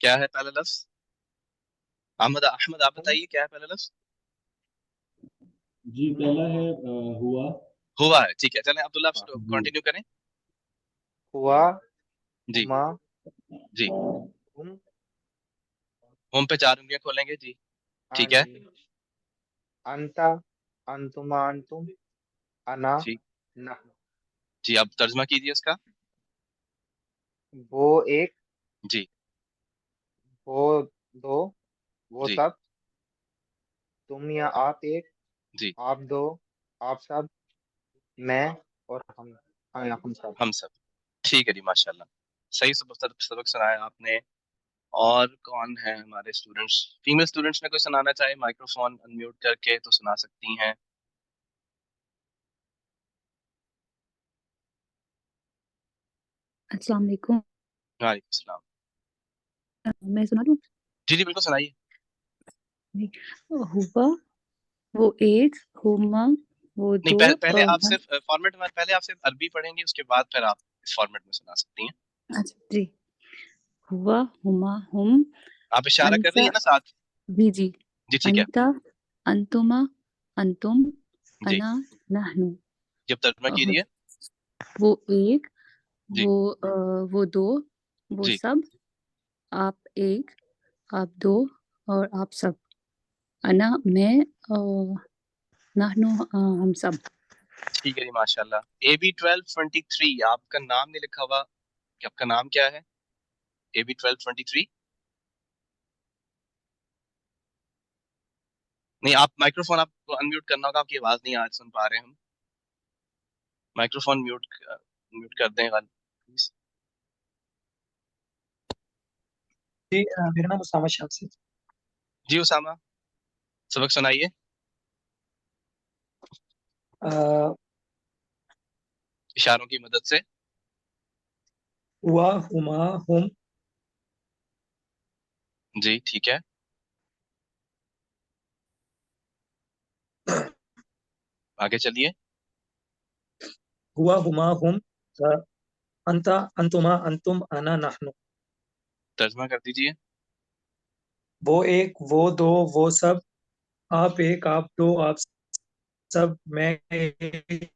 کیا ہے پہلا لفظ؟ احمد آپ بتائیے کیا ہے پہلا لفظ؟ جی پہلا ہے ہوا. ہوا ہے. ٹھیک ہے چلیں عبداللہ آپ جی کنٹینیو کریں. ہوا جی ہما جی ہم ہوم پہ 4 انگلیاں کھولیں گے. جی ہاں ٹھیک ہے. جی انتا انتما انتم انا ٹھیک. نحن. جی اب ترجمہ کیجیے اس کا. وہ ایک جی وہ دو وہ جی سب تم یا آپ ایک جی آپ دو آپ سب میں اور ہم ہم سب. ہم سب. ٹھیک ہے جی ماشاء اللہ. صحیح سبق سنایا آپ نے. اور کون ہے ہمارے اسٹوڈنٹس؟ فیمیل اسٹوڈنٹس میں کوئی سنانا چاہے مائکرو فون انمیوٹ کر کے تو سنا سکتی ہیں. السلام علیکم. وعلیکم السلام. میں سنا دوں؟ جی جی بالکل سنائیے. ہوا وہ ایک، ہما وہ نہیں دو. پہلے آپ صرف فارمیٹ میں پہلے آپ صرف عربی پڑھیں گے اس کے بعد پھر آپ اس فارمیٹ میں سنا سکتی ہیں. اچھا جی. ہوا ہما ہم آپ اشارہ کر رہی انتا. ہیں نا ساتھ؟ جی جی. جی ٹھیک ہے. انتا انتما انتم جی انا نحن. جب ترجمہ کیجیے. وہ ایک جی وہ دو وہ جی سب آپ ایک آپ دو اور آپ سب انا میں نحن ہم سب. ٹھیک ہے جی ماشاء اللہ. AB1223 آپ کا نام نہیں لکھا ہوا کہ آپ کا نام کیا ہے؟ AB1223. نہیں آپ مائکرو فون آپ کو انمیوٹ کرنا ہوگا. آپ کی آواز نہیں آج سن پا رہے ہم. مائکرو فون میوٹ کر دیں پلیز. جی میرا نام اسامہ شمس ہے. جی اسامہ سبق سنائیے. اشاروں کی مدد سے. ہوا ہما ہم جی ٹھیک ہے. آگے چلیے. ہوا ہما ہم انتا انتما انتم انا نحن. ترجمہ کر دیجیے. وہ ایک وہ دو وہ سب آپ ایک آپ دو آپ سب میں ایک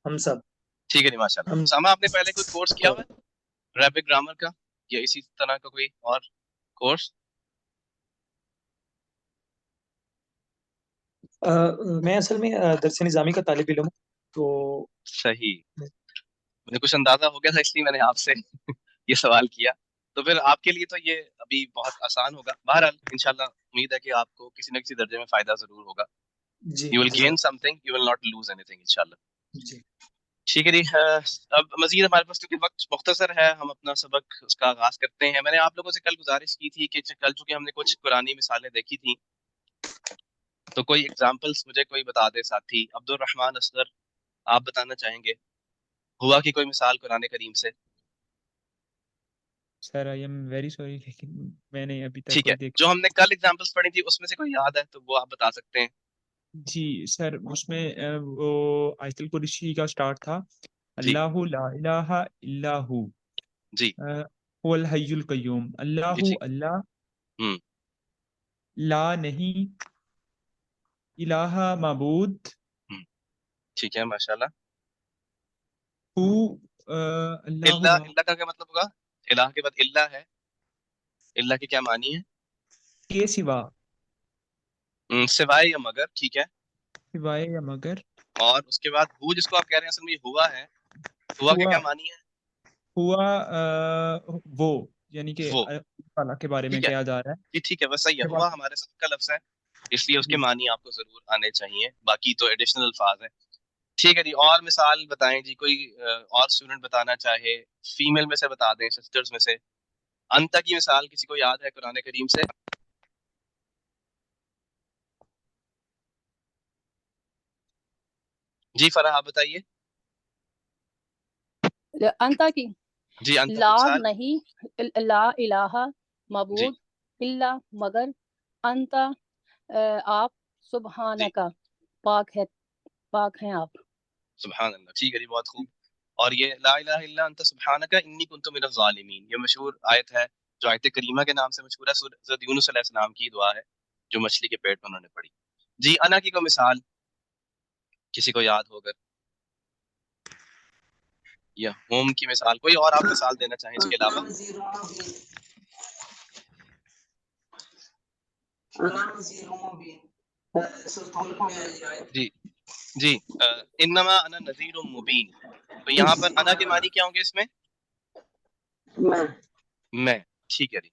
ہم سب. ٹھیک ہے جی ماشاء اللہ. ہم اسامہ آپ نے پہلے کوئی کورس کیا ہوا ہے ریپڈ گرامر کا یا اسی طرح کا کوئی اور کورس؟ میں اصل میں درس نظامی کا طالب علم ہوں تو صحیح. مجھے کچھ اندازہ ہو گیا تھا اس لیے میں نے آپ سے یہ سوال کیا. تو پھر آپ کے لیے تو یہ ابھی بہت آسان ہوگا. بہرحال انشاءاللہ امید ہے کہ آپ کو کسی نہ کسی درجے میں فائدہ ضرور ہوگا. جی you will gain something you will not lose anything انشاءاللہ. جی ٹھیک ہے جی. اب مزید ہمارے پاس کیونکہ وقت مختصر ہے ہم اپنا سبق اس کا آغاز کرتے ہیں. میں نے آپ لوگوں سے کل گزارش کی تھی کہ کل چونکہ ہم نے کچھ قرآنی مثالیں دیکھی تھیں تو کوئی ایگزامپلس مجھے کوئی بتا دے ساتھی. عبد الرحمن اصغر آپ بتانا چاہیں گے ہوا کی کوئی مثال قرآن کریم سے؟ سر آئی ایم ویری سوری لیکن میں نے ابھی تک ٹھیک ہے کوئی دیکھا. جو ہم نے کل ایگزامپلس پڑھی تھی اس میں سے کوئی یاد ہے تو وہ آپ بتا سکتے ہیں. جی سر اس میں وہ آیت الکرسی کا سٹارٹ تھا جی اللہ لا الہ الا ہو جی هو الحی القیوم. جی اللہ ٹھیک. اللہ ہوں لا نہیں الہ معبود ہوں ٹھیک ہے ماشاءاللہ. ہو اللہ اللہ لا اللہ کا کیا مطلب ہوگا؟ الہ کے بعد اللہ ہے. اللہ کے کیا معنی ہے؟ کے سوا سوائے یا مگر. ٹھیک ہے. سوائے یا مگر. اور اس کے بعد ہو جس کو آپ کہہ رہے ہیں اصل میں یہ ہوا ہے. ہوا کے ہوا کیا معنی ہے؟ ہوا وہ یعنی کہ وہ. اللہ کے بارے میں ٹھیک ہے کیا جا رہا ہے. جی ٹھیک ہے بس صحیح ہے. اس کے ہوا بعد ہمارے سب کا لفظ ہے اس لیے اس کے جی معنی آپ کو ضرور آنے چاہیے. باقی تو ایڈیشنل الفاظ ہیں. ٹھیک ہے جی. اور مثال بتائیں جی. کوئی اور اسٹوڈنٹ بتانا چاہے فیمیل میں سے بتا دیں سسٹرز میں سے. انتا کی مثال کسی کو یاد ہے قرآن کریم سے؟ جی فرح آپ بتائیے. انتا کی جی انتا کی لا مثال. نہیں لا الہ جی معبود الا مگر انتا آپ جی سبحانکا پاک ہیں آپ. سبحان اللہ. ٹھیک ہے جی بہت خوب. اور یہ لا الہ الا انت سبحانک انی کنت من الظالمین، یہ مشہور آیت ہے جو آیت کریمہ کے نام سے مشہور ہے، حضرت یونس علیہ السلام کی دعا ہے جو مچھلی کے پیٹ میں انہوں نے پڑھی. جی انا کی کوئی مثال کسی کو یاد ہوگا، یا ہوم کی مثال، کوئی اور آپ مثال دینا چاہیں اس کے علاوہ؟ جی جی انما انا نذیر مبین، تو یہاں پر انا کے معنی کیا ہوں گے اس میں؟ میں. ٹھیک ہے جی،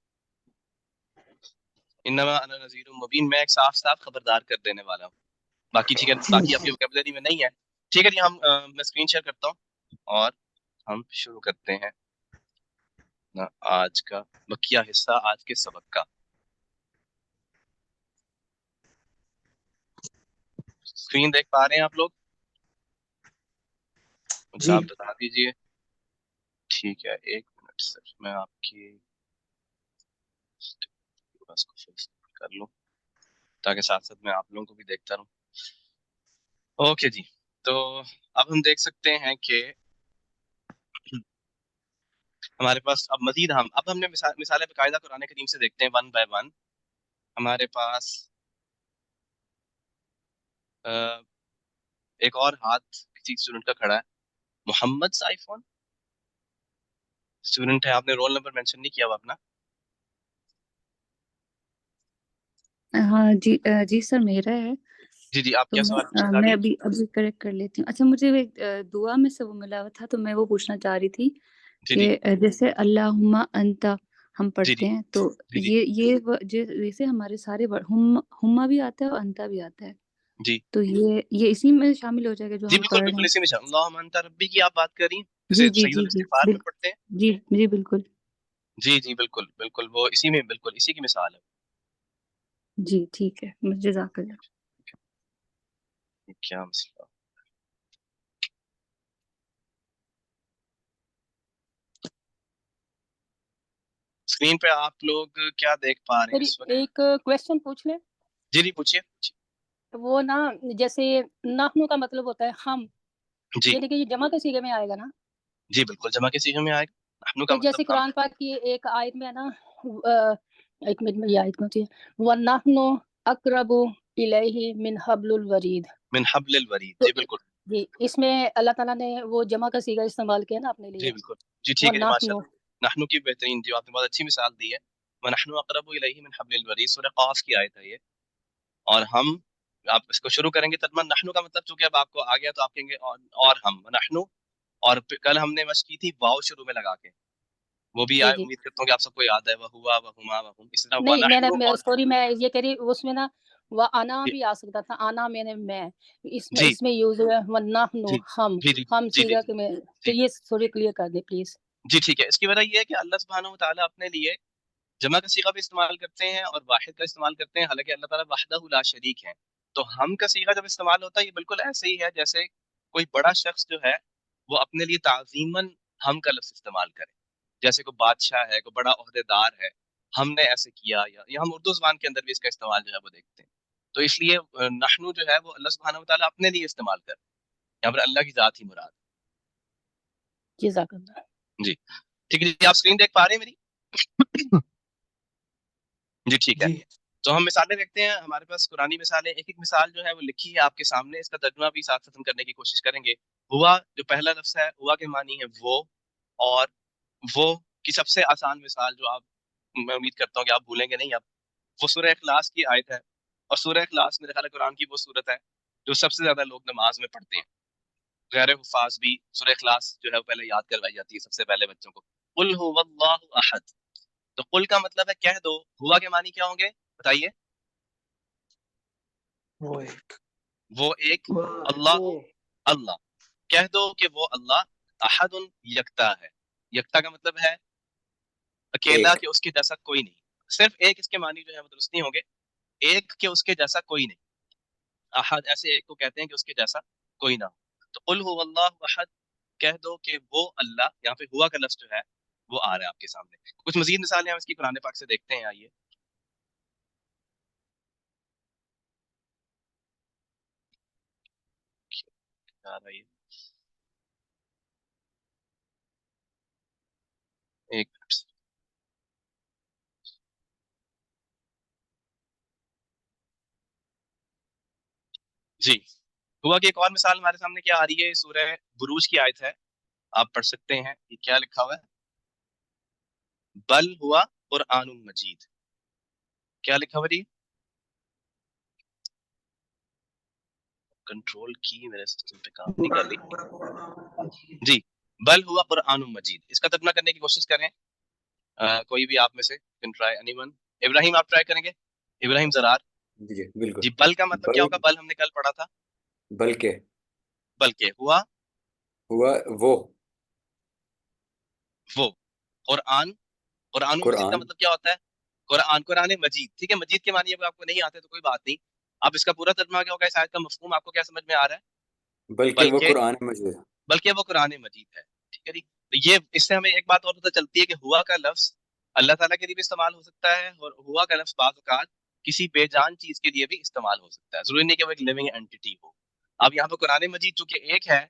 انما انا نذیر مبین، میں ایک صاف صاف خبردار کر دینے والا ہوں. باقی ٹھیک ہے، باقی آپ کی وکیبلری میں نہیں ہے. ٹھیک ہے جی، ہم میں اسکرین شیئر کرتا ہوں اور ہم شروع کرتے ہیں آج کا بقیہ حصہ آج کے سبق کا. اسکرین دیکھ پا رہے ہیں آپ لوگ؟ مجھے جی آپ بتا دیجئے. ٹھیک ہے، ایک منٹ سر، میں آپ کی بس کو فکس کر لوں تاکہ ساتھ ساتھ میں آپ لوگوں کو بھی دیکھتا رہوں. اوکے جی، تو اب ہم دیکھ سکتے ہیں کہ ہمارے پاس اب مزید اب ہم نے مثالیں باقاعدہ قرآن کریم سے دیکھتے ہیں ون بائی ون. ہمارے پاس ایک اور ہاتھ کسی اسٹوڈنٹ کا کھڑا ہے، محمد سائفون اسٹوڈنٹ ہے، آپ نے رول نمبر مینشن نہیں کیا ہوا اپنا. ہاں جی جی سر میرا ہے. جی جی، آپ تو کیا سوال پوچھنا چاہ رہی میں ہیں؟ ابھی کریکٹ کر لیتی ہوں. اچھا مجھے وہ ایک دعا میں سے وہ ملا ہوا تھا تو میں وہ پوچھنا چاہ رہی تھی جی جی کہ جیسے اللہم انت ہم جی جی پڑھتے ہیں تو جی جی جیسے ہمارے سارے ہما بھی آتا ہے اور انتا بھی آتا ہے، جی تو یہ اسی میں شامل ہو جائے گا جو جی ہم بالکل پڑھ رہے بالکل، ہیں. اسی میں اللہم انت ربی کی آپ بات کر رہی ہیں، جی جیسے جی سید جی جی الاستغفار میں پڑھتے ہیں. جی جی بالکل. جی جی بالکل بالکل، وہ اسی میں بالکل اسی کی مثال ہے. جی ٹھیک ہے، جزاک اللہ. کیا مسئلہ؟ اسکرین پہ آپ لوگ کیا دیکھ پا رہے ہیں میری اس وقت؟ ایک کویشچن پوچھ لیں. جی جی پوچھیے. وہ نا جیسے نحنو کا مطلب ہوتا ہے ہم، جی یعنی کہ یہ جمع کے صیغے میں آئے گا نا. جی بالکل، جمع کے صیغے میں آئے گا. نحنو کا تو مطلب جیسے ہم. قرآن پاک کی ایک آیت میں ہے نا، ایک منٹ میں یہ آیت کون سی ہے، وَنَحْنُ أَقْرَبُ إِلَيْهِ مِنْ حَبْلِ الْوَرِيدِ. من حبل الورید، تو جی بالکل. جی اس میں اللہ تعالیٰ نے وہ جمع کا صیغہ استعمال کیا نا اپنے جی لیے، بالکل. جی ٹھیک ہے جی، ماشاء وَنَحْنُ. اللہ. نحنو کی بہترین، جو آپ نے بہت اچھی مثال دی ہے. وَنَحْنُ أَقْرَبُ إِلَيْهِ مِنْ حَبْلِ الْوَرِيدِ، سورہ قاف کی آیت ہے یہ. اور ہم، آپ اس کو شروع کریں گے ترجمہ نحنو کا مطلب چونکہ اب آپ کو آ گیا تو آپ کہیں گے اور ہم نحنو. اور کل ہم نے مشق کی تھی واو شروع میں لگا کے، وہ بھی جی آئے، جی امید کرتا ہوں کہ آپ سب کو یاد ہے. وہ ہوا وہ ہما وہ ہم، اس طرح نہیں ونحنو اور سوری میں یہ کہہ رہی اس میں نا وہ آنا جی بھی آ سکتا تھا، آنا میں نے میں جی اس میں یوز ہوا ہے وَنَحْنُ جی جی جی ہم جی جی صیغہ جی کے میں. تو جی یہ سوری کلیئر کر دیں پلیز. جی ٹھیک ہے. اس کی وجہ یہ ہے کہ اللہ سبحانہ و تعالیٰ اپنے لیے جمع کا صیغہ بھی استعمال کرتے ہیں اور واحد کا استعمال کرتے ہیں، حالانکہ اللہ تعالیٰ وحدہ لا شریک ہے. تو ہم کا صیغہ جب استعمال ہوتا ہے یہ بالکل ایسے ہی ہے جیسے کوئی بڑا شخص جو ہے وہ اپنے لیے تعظیماً ہم کا لفظ استعمال کرے. جیسے کوئی بادشاہ ہے، کوئی بڑا عہدیدار ہے، ہم نے ایسے کیا، یا ہم اردو زبان کے اندر بھی اس کا استعمال جو ہے وہ دیکھتے ہیں. تو اس لیے نحنو جو ہے وہ اللہ سبحانہ و تعالیٰ اپنے لیے استعمال کر رہے ہیں، یہاں پر اللہ کی ذات ہی مراد جزاک اللہ. ہے. جی ٹھیک ہے جی، آپ اسکرین دیکھ پا رہے ہیں میری؟ جی ٹھیک ہے. جی تو ہم مثالیں دیکھتے ہیں. ہمارے پاس قرآنی مثالیں، ایک ایک مثال جو ہے وہ لکھی ہے آپ کے سامنے، اس کا ترجمہ بھی ساتھ ختم کرنے کی کوشش کریں گے. ہوا جو پہلا لفظ ہے، ہوا کے معنی ہے وہ، اور وہ کی سب سے آسان مثال جو آپ، میں امید کرتا ہوں کہ آپ بھولیں گے نہیں اب، وہ سورہ اخلاص کی آیت ہے. اور سورہ اخلاص میرے خیال ہے قرآن کی وہ صورت ہے جو سب سے زیادہ لوگ نماز میں پڑھتے ہیں. غیر حفاظ بھی سورہ اخلاص جو ہے وہ پہلے یاد کروائی جاتی ہے سب سے پہلے بچوں کو. قل هو اللہ احد. تو قل کا مطلب ہے کہہ دو. ہوا کے معنی کیا ہوں گے بتائیے؟ وہ ایک وہ ایک، اللہ، اللہ. کہہ دو کہ وہ اللہ احد یکتا ہے. یکتا کا مطلب ہے اکیلا، ایک کہ اس کے جیسا کوئی نہیں. صرف ایک اس کے معنی جو ہے وہ درست نہیں ہوں گے. ایک کہ اس کے جیسا کوئی نہیں. احد ایسے ایک کو کہتے ہیں کہ اس کے جیسا کوئی نہ ہو. تو قل هو اللہ احد، کہہ دو کہ وہ اللہ، یہاں پہ ہوا کا لفظ جو ہے وہ آ رہا ہے آپ کے سامنے. کچھ مزید مثالیں ہم اس کی قرآن پاک سے دیکھتے ہیں. آئیے. آ رہی ہے. جی ہوا کی ایک اور مثال ہمارے سامنے کیا آ رہی ہے، سورہ بروج کی آیت ہے، آپ پڑھ سکتے ہیں، یہ کیا لکھا ہوا ہے؟ بل ہوا قرآن مجید. کیا لکھا ہوا جی؟ کنٹرول کی میرے سسٹم پہ کام نہیں کر رہی جی. بل ہوا قرآن مجید، اس کا ترجمہ کرنے کی کوشش کریں. کوئی بھی آپ میں سے کین ٹرائی، اینی ون. ابراہیم آپ ٹرائی کریں گے؟ ابراہیم زرار. جی بالکل. جی بل کا مطلب کیا ہوگا؟ بل ہم نے کل پڑھا تھا، بلکہ. بلکہ. ہوا وہ. قرآن. قرآن مجید کا مطلب کیا ہوتا ہے؟ قرآن مجید. ٹھیک ہے، مجید کے معنی اگر آپ کو نہیں آتے تو کوئی بات نہیں. اب اس کا پورا ترجمہ کیا ہوگا؟ اس آیت کا مفہوم آپ کو کیا سمجھ میں آ رہا ہے؟ بلکہ وہ قرآن مجید. بلکہ وہ قرآن مجید ہے. ٹھیک ہے جی. تو یہ اس سے ہمیں ایک بات اور پتہ چلتی ہے کہ ہوا کا لفظ اللہ تعالیٰ کے لیے بھی استعمال ہو سکتا ہے، اور ہوا کا لفظ بعض اوقات کسی بے جان چیز کے لیے بھی استعمال ہو سکتا ہے. ضروری نہیں کہ وہ ایک لیونگ اینٹی ہو. اب یہاں پہ قرآن مجید چونکہ ایک ہے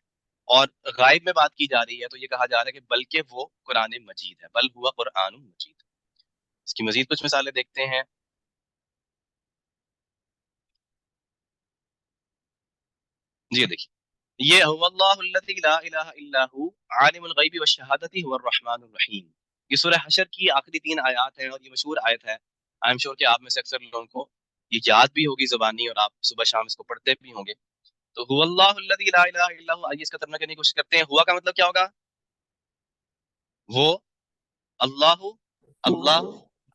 اور غائب میں بات کی جا رہی ہے، تو یہ کہا جا رہا ہے کہ بلکہ وہ قرآن مجید ہے. بل ہوا قرآن مجید. اس کی مزید کچھ مثالیں دیکھتے ہیں. جی دیکھیے، یہ هو اللہ الذی لا الہ الا هو عالم الغیب والشہادۃ هو الرحمن الرحیم. یہ سورہ حشر کی آخری 3 آیات ہیں، اور یہ مشہور آیت ہے. آئی ایم شیور کہ آپ میں سے اکثر لوگوں کو یہ یاد بھی ہوگی زبانی، اور آپ صبح شام اس کو پڑھتے بھی ہوں گے. تو هو اللہ الذی لا الہ الا هو، آئیے اس کا ترجمہ کرنے کی کوشش کرتے ہیں. ہوا کا مطلب کیا ہوگا؟ وہ. اللہ. اللہ.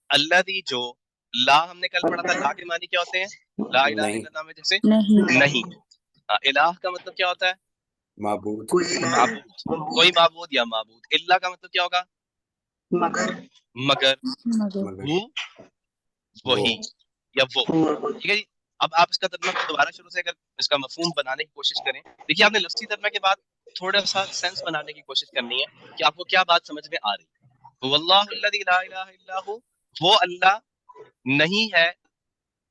الذی جو. لا ہم نے کل پڑھا تھا، لا کے معنی کیا ہوتے ہیں؟ لا الہ الا اللہ میں جیسے نہیں. نہیں. الہ کا مطلب کیا ہوتا ہے؟ معبود. معبود. کوئی معبود یا معبود. اللہ کا مطلب کیا ہوگا؟ مگر. مگر. مگر. ہو وہی یا وہ. ٹھیک ہے جی. اب آپ اس کا ترجمہ دوبارہ شروع سے اگر اس کا مفہوم بنانے کی کوشش کریں، دیکھیے آپ نے لفظی ترجمے کے بعد تھوڑا سا سینس بنانے کی کوشش کرنی ہے کہ آپ کو کیا بات سمجھ میں آ رہی ہے. واللہ الذی لا الہ الا ہو، وہ اللہ نہیں ہے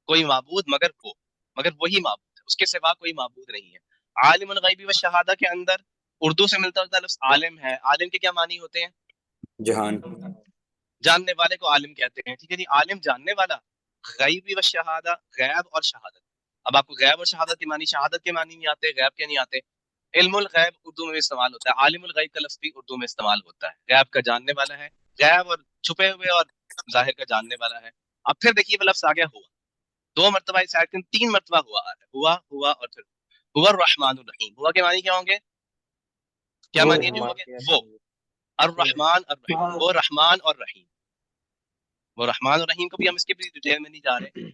کوئی معبود مگر وہ، مگر وہی معبود ہے، اس کے سوا کوئی معبود نہیں ہے. عالم الغیبی و شہادہ کے اندر اردو سے ملتا جلتا لفظ عالم ہے. عالم کے کیا معنی ہوتے ہیں؟ جہان. جاننے والے کو عالم کہتے ہیں. ٹھیک ہے جی. عالم جاننے والا. غیبی و شہادہ، غیب اور شہادت. اب آپ کو غیب اور شہادت کے معنی، شہادت کے معنی نہیں آتے، غیب کے نہیں آتے. علم الغیب اردو میں بھی استعمال ہوتا ہے، عالم الغیب کا لفظ بھی اردو میں استعمال ہوتا ہے. غیب کا جاننے والا ہے، غیب اور چھپے ہوئے اور ظاہر کا جاننے والا ہے. اب پھر دیکھیے وہ لفظ آ گیا ہوا. 2 مرتبہ اس آیت میں 3 مرتبہ ہوا آ رہا ہے. ہوا اور پھر ہوا الرحمن الرحیم. ہوا کے معنی کیا ہوں گے؟ کیا معنی ہے جو ہو گے؟ وہ. الرحمن الرحیم، وہ رحمان اور رحیم. وہ رحمان اور رحیم کو بھی ہم اس کے بھی ڈیٹیل میں نہیں جا رہے،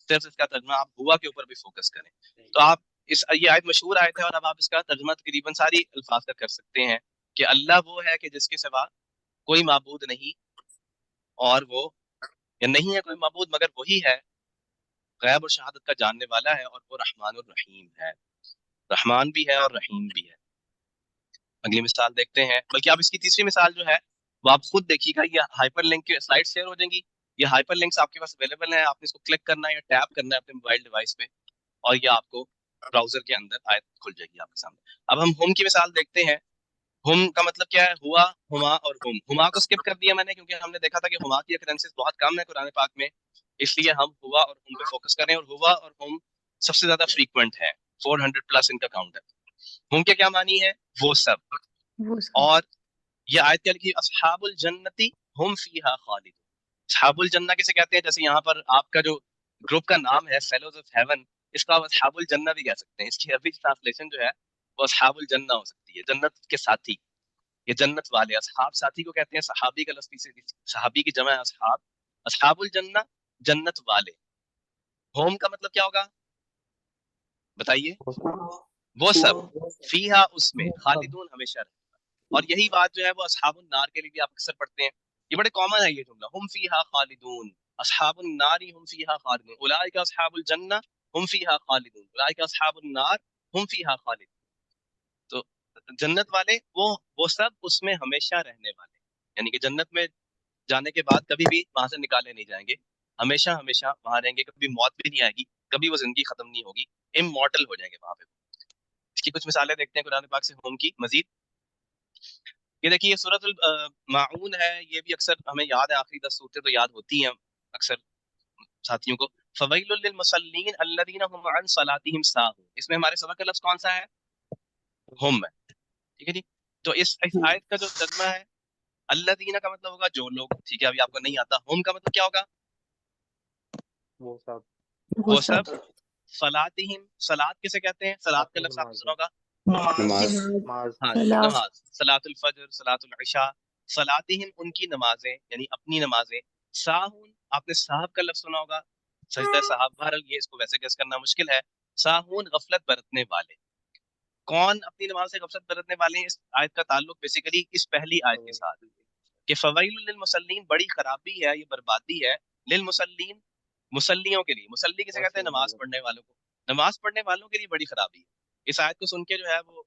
صرف اس کا ترجمہ آپ ہوا کے اوپر بھی فوکس کریں. تو آپ یہ آیت مشہور آیت ہے، اور اب آپ اس کا ترجمہ تقریباً ساری الفاظ کا کر سکتے ہیں کہ اللہ وہ ہے کہ جس کے سوا کوئی معبود نہیں، اور وہ یا نہیں ہے کوئی معبود مگر وہی ہے، غیب اور شہادت کا جاننے والا ہے، اور وہ رحمان الرحیم ہے. رحمان بھی ہے اور رحیم بھی ہے. اگلی مثال دیکھتے ہیں، بلکہ آپ اس کی تیسری مثال جو ہے وہ آپ خود دیکھیے گا. یہ ہائپر لنک کی سلائڈ شیئر ہو جائیں گی. یہ ہائپر لنکس آپ کے پاس اویلیبل ہیں، آپ نے اس کو کلک کرنا ہے یا ٹیپ کرنا ہے اپنے موبائل ڈیوائس پہ، اور یہ آپ کو براؤزر کے اندر آیت کھل جائے گی آپ کے سامنے. اب ہم ہوم کی مثال دیکھتے ہیں. ہوم کا مطلب کیا ہے؟ ہوا، ہما اور ہوم. ہما کو اسکپ کر دیا میں نے کیونکہ ہم نے دیکھا تھا کہ ہما کی اکرنسز بہت کم ہے قرآن پاک میں، اس لیے ہم ہوا اور ہوم پہ فوکس کریں. اور ہوا اور ہوم سب سے زیادہ فریکوینٹ ہے، 400 پلس ان کا کاؤنٹ ہے. ہوم کے کیا معنی ہے؟ وہ سب. وہ سب. اور یہ آیت کیا لکھی؟ اصحاب الجنتی ہم فیہا خالدون. اصحاب الجنہ کسے کہتے ہیں؟ جیسے یہاں پر آپ کا جو گروپ کا نام ہے فیلوز آف ہیون، اس کا آپ اصحاب الجنہ بھی کہہ سکتے ہیں. اس کی عربی ٹرانسلیشن جو ہے وہ اصحاب الجنہ ہو سکتی ہے، جنت کے ساتھی. یہ جنت والے. اصحاب ساتھی کو کہتے ہیں. صحابی کا لفظ سے صحابی کی جمع ہے اصحاب. اصحاب الجنہ جنت والے. ہوم کا مطلب کیا ہوگا بتائیے؟ وہ سب. فیہا اس میں، خالدون ہمیشہ رہے. اور یہی بات جو ہے وہ اصحاب النار کے لیے بھی آپ اکثر پڑھتے ہیں. یہ بڑے کامن ہے یہ جملہ، ہم فیہا خالدون. اصحاب النار ہم فیہا خالدون، اولئک اصحاب الجنہ ہم فیہا خالدون، اولئک اصحاب النار ہم فیہا خالدون. تو جنت والے وہ سب اس میں ہمیشہ رہنے والے، یعنی کہ جنت میں جانے کے بعد کبھی بھی وہاں سے نکالے نہیں جائیں گے، ہمیشہ ہمیشہ وہاں رہیں گے. کبھی موت بھی نہیں آئے گی، کبھی وہ زندگی ختم نہیں ہوگی، امورٹل ہو جائیں گے وہاں پہ. اس کی کچھ مثالیں دیکھتے ہیں قرآن پاک سے ہوم کی مزید. یہ دیکھیے یہ سورۃ الماعون ہے. یہ بھی اکثر ہمیں یاد ہے، آخری 10 صورتیں تو یاد ہوتی ہیں اکثر ساتھیوں کو. فویل للمصلین الذین هم عن صلاتهم ساہون، اس میں ہمارے سبق کا لفظ کون سا ہے؟ ہم ہے، ٹھیک ہے جی. تو اس آیت کا جو ترجمہ ہے الذین کا مطلب ہوگا جو لوگ، ٹھیک ہے. ابھی آپ کو نہیں آتا. ہم کا مطلب کیا ہوگا؟ وہ سب. وہ سب. صلاتہم، صلات کسے کہتے ہیں؟ صلات کا اپنی لفظ آپ نے نماز سنا ہوگا. نماز نماز. ہاں نماز، صلاۃ الفجر، صلاۃ العشاء. صلاتہم ان کی نمازیں، یعنی اپنی نمازیں. ساہون آپ نے صاحب کا لفظ سنا ہوگا، سجدہ صاحب. بہرحال یہ اس کو ویسے گیس کرنا مشکل ہے. ساہون غفلت برتنے والے. کون اپنی نماز سے غفلت برتنے والے ہیں؟ اس آیت کا تعلق بیسیکلی اس پہلی آیت کے ساتھ کہ فویل للمصلین، بڑی خرابی ہے، یہ بربادی ہے. للمصلین، مسلیوں کے لیے. مسلی کسے کہتے ہیں؟ نماز پڑھنے والوں کو. نماز پڑھنے والوں کے لیے بڑی خرابی ہے. اس آیت کو سن کے جو ہے وہ